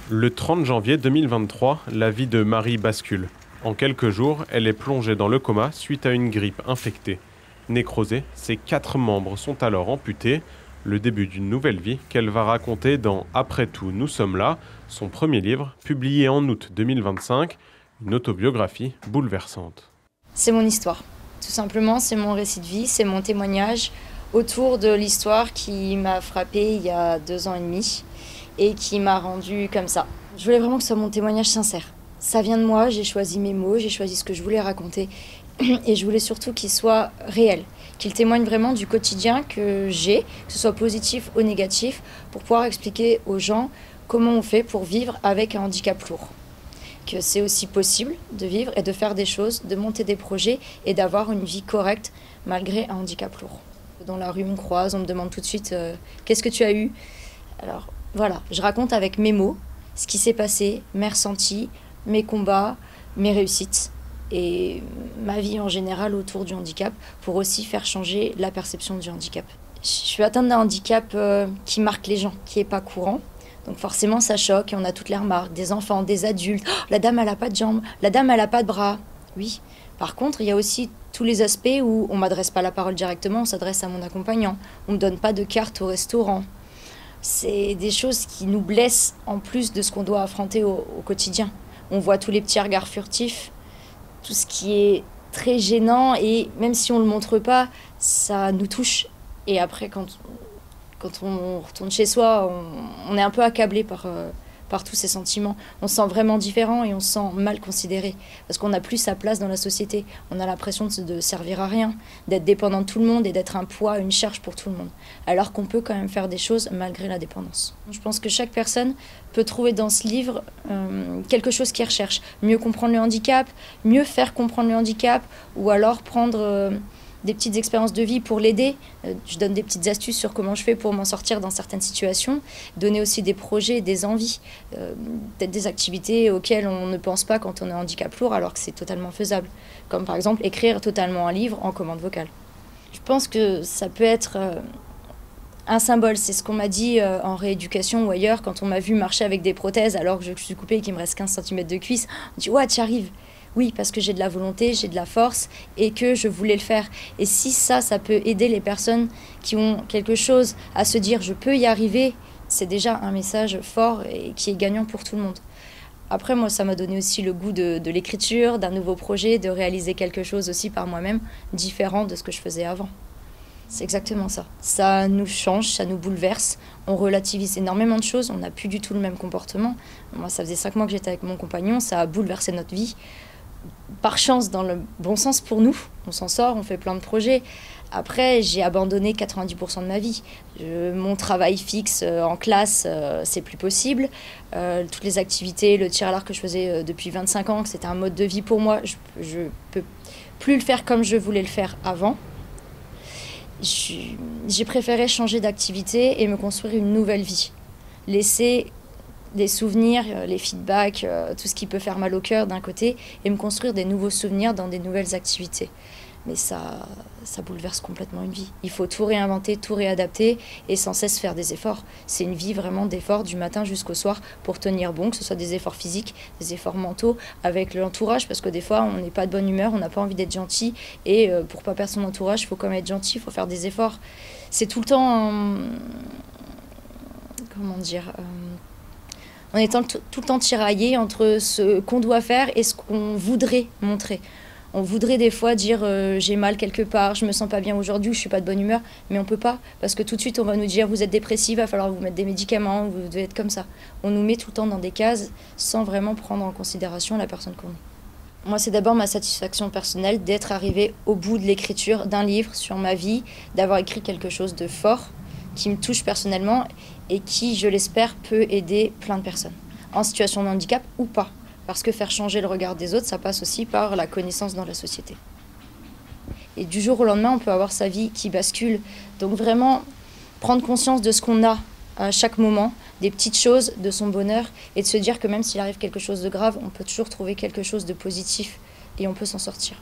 Le 30 janvier 2023, la vie de Marie bascule. En quelques jours, elle est plongée dans le coma suite à une grippe infectée. Nécrosée, ses 4 membres sont alors amputés. Le début d'une nouvelle vie qu'elle va raconter dans Après tout, nous sommes là, son premier livre, publié en août 2025, une autobiographie bouleversante. C'est mon histoire. Tout simplement, c'est mon récit de vie, c'est mon témoignage autour de l'histoire qui m'a frappée il y a 2 ans et demi et qui m'a rendue comme ça. Je voulais vraiment que ce soit mon témoignage sincère. Ça vient de moi, j'ai choisi mes mots, j'ai choisi ce que je voulais raconter et je voulais surtout qu'il soit réel, qu'il témoigne vraiment du quotidien que j'ai, que ce soit positif ou négatif, pour pouvoir expliquer aux gens comment on fait pour vivre avec un handicap lourd. Que c'est aussi possible de vivre et de faire des choses, de monter des projets et d'avoir une vie correcte malgré un handicap lourd. Dans la rue, on me croise, on me demande tout de suite qu'est-ce que tu as eu? Alors voilà, je raconte avec mes mots ce qui s'est passé, mes ressentis, mes combats, mes réussites et ma vie en général autour du handicap pour aussi faire changer la perception du handicap. Je suis atteinte d'un handicap qui marque les gens, qui n'est pas courant. Donc forcément, ça choque et on a toutes les remarques, des enfants, des adultes. Oh, la dame, elle n'a pas de jambes, la dame, elle n'a pas de bras. Oui. Par contre, il y a aussi tous les aspects où on ne m'adresse pas la parole directement, on s'adresse à mon accompagnant. On ne me donne pas de carte au restaurant. C'est des choses qui nous blessent en plus de ce qu'on doit affronter au quotidien. On voit tous les petits regards furtifs, tout ce qui est très gênant et même si on ne le montre pas, ça nous touche. Et après, quand on retourne chez soi, on est un peu accablé par tous ces sentiments. On se sent vraiment différent et on se sent mal considéré parce qu'on n'a plus sa place dans la société. On a l'impression de servir à rien, d'être dépendant de tout le monde et d'être un poids, une charge pour tout le monde. Alors qu'on peut quand même faire des choses malgré la dépendance. Je pense que chaque personne peut trouver dans ce livre quelque chose qu'elle recherche. Mieux comprendre le handicap, mieux faire comprendre le handicap ou alors prendre des petites expériences de vie pour l'aider. Je donne des petites astuces sur comment je fais pour m'en sortir dans certaines situations. Donner aussi des projets, des envies, peut-être des activités auxquelles on ne pense pas quand on a un handicap lourd alors que c'est totalement faisable. Comme par exemple écrire totalement un livre en commande vocale. Je pense que ça peut être un symbole. C'est ce qu'on m'a dit en rééducation ou ailleurs quand on m'a vu marcher avec des prothèses alors que je suis coupée et qu'il me reste 15 cm de cuisse. On dit « Ouais, tu y arrives !» Oui, parce que j'ai de la volonté, j'ai de la force et que je voulais le faire. Et si ça peut aider les personnes qui ont quelque chose à se dire « je peux y arriver », c'est déjà un message fort et qui est gagnant pour tout le monde. Après, moi, ça m'a donné aussi le goût de l'écriture, d'un nouveau projet, de réaliser quelque chose aussi par moi-même, différent de ce que je faisais avant. C'est exactement ça. Ça nous change, ça nous bouleverse. On relativise énormément de choses, on n'a plus du tout le même comportement. Moi, ça faisait 5 mois que j'étais avec mon compagnon, ça a bouleversé notre vie. Par chance, dans le bon sens pour nous, on s'en sort, on fait plein de projets. Après, j'ai abandonné 90% de ma vie. Mon travail fixe en classe, c'est plus possible. Toutes les activités, le tir à l'arc que je faisais depuis 25 ans, que c'était un mode de vie pour moi, je peux plus le faire comme je voulais le faire avant. J'ai préféré changer d'activité et me construire une nouvelle vie. Laisser des souvenirs, les feedbacks, tout ce qui peut faire mal au cœur d'un côté, et me construire des nouveaux souvenirs dans des nouvelles activités. Mais ça bouleverse complètement une vie. Il faut tout réinventer, tout réadapter et sans cesse faire des efforts. C'est une vie vraiment d'efforts du matin jusqu'au soir pour tenir bon, que ce soit des efforts physiques, des efforts mentaux, avec l'entourage, parce que des fois on n'est pas de bonne humeur, on n'a pas envie d'être gentil, et pour pas perdre son entourage, il faut quand même être gentil, il faut faire des efforts. C'est tout le temps... comment dire on est tout le temps tiraillé entre ce qu'on doit faire et ce qu'on voudrait montrer. On voudrait des fois dire j'ai mal quelque part, je me sens pas bien aujourd'hui, je suis pas de bonne humeur, mais on peut pas parce que tout de suite on va nous dire vous êtes dépressif, il va falloir vous mettre des médicaments, vous devez être comme ça. On nous met tout le temps dans des cases sans vraiment prendre en considération la personne qu'on est. Moi, c'est d'abord ma satisfaction personnelle d'être arrivée au bout de l'écriture d'un livre sur ma vie, d'avoir écrit quelque chose de fort qui me touche personnellement et qui, je l'espère, peut aider plein de personnes, en situation de handicap ou pas. Parce que faire changer le regard des autres, ça passe aussi par la connaissance dans la société. Et du jour au lendemain, on peut avoir sa vie qui bascule. Donc vraiment, prendre conscience de ce qu'on a à chaque moment, des petites choses, de son bonheur, et de se dire que même s'il arrive quelque chose de grave, on peut toujours trouver quelque chose de positif et on peut s'en sortir.